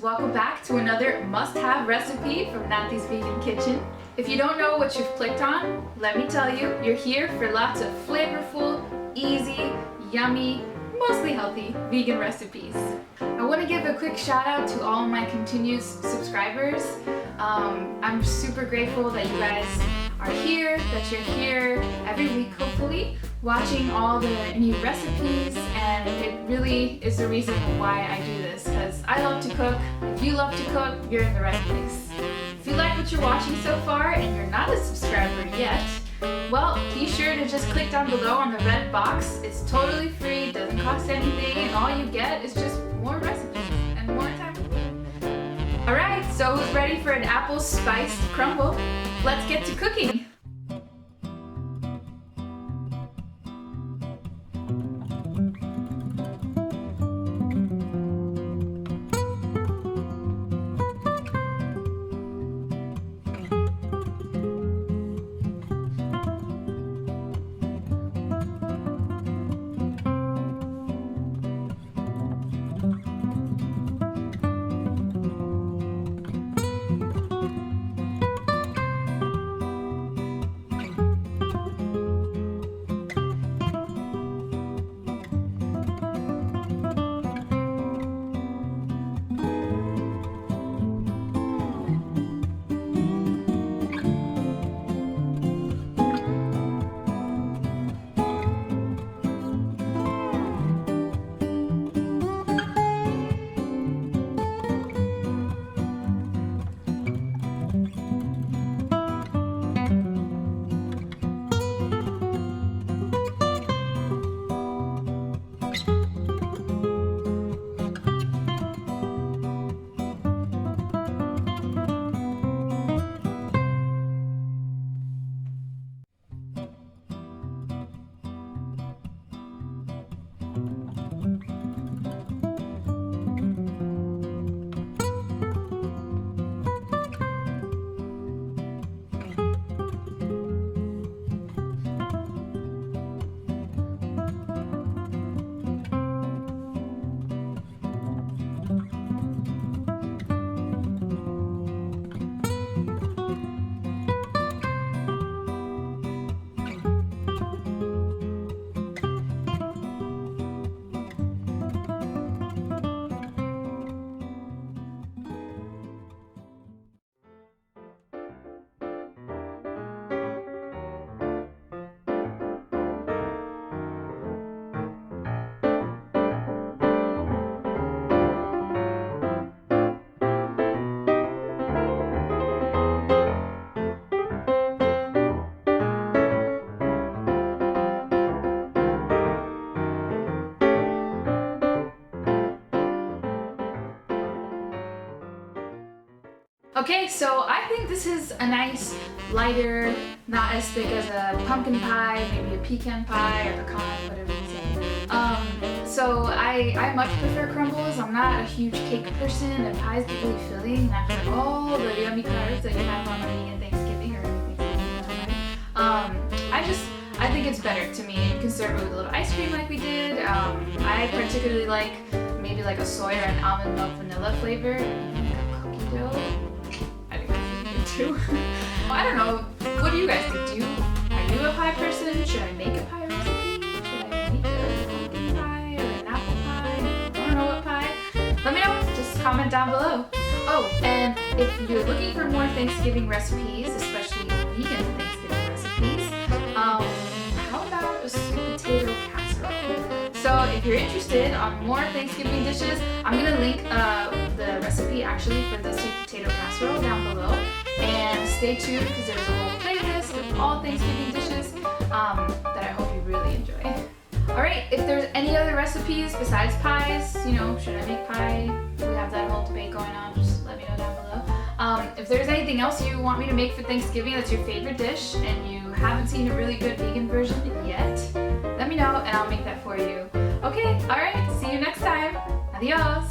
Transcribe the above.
welcome back to another must-have recipe from Nathy's Vegan Kitchen. If you don't know what you've clicked on, let me tell you, you're here for lots of flavorful, easy, yummy, mostly healthy vegan recipes. I want to give a quick shout out to all my continuous subscribers. I'm super grateful that you guys are here, that you're here every week hopefully, watching all the new recipes, and it really is the reason why I do this, because I love to cook. If you love to cook, you're in the right place. If you like what you're watching so far and you're not a subscriber yet, well, be sure to just click down below on the red box. It's totally free, doesn't cost anything, and all you get is just more recipes and more time with me. Alright, so who's ready for an apple spiced crumble? Let's get to cooking! Okay, so I think this is a nice, lighter, not as thick as a pumpkin pie, maybe a pecan pie or pecan, whatever you say. So I much prefer crumbles. I'm not a huge cake person, and pies get really filling, and after all the yummy carbs that you have on a vegan Thanksgiving or Thanksgiving, I think it's better to me. You can serve it with a little ice cream like we did. I particularly like maybe like a soy or an almond milk vanilla flavor, and like a cookie dough. Too. I don't know. What do you guys think? Are you a pie person? Should I make a pie recipe? Should I make a pumpkin pie or an apple pie? I don't know what pie. Let me know. Just comment down below. Oh, and if you're looking for more Thanksgiving recipes, especially vegan Thanksgiving recipes, how about a sweet potato casserole? So if you're interested on more Thanksgiving dishes, I'm going to link the recipe actually for the sweet potato casserole down below. And stay tuned because there's a whole playlist of all Thanksgiving dishes that I hope you really enjoy. Alright, if there's any other recipes besides pies, you know, should I make pie? We have that whole debate going on, just let me know down below. If there's anything else you want me to make for Thanksgiving that's your favorite dish and you haven't seen a really good vegan version yet, let me know and I'll make that for you. Okay, alright, see you next time. Adios!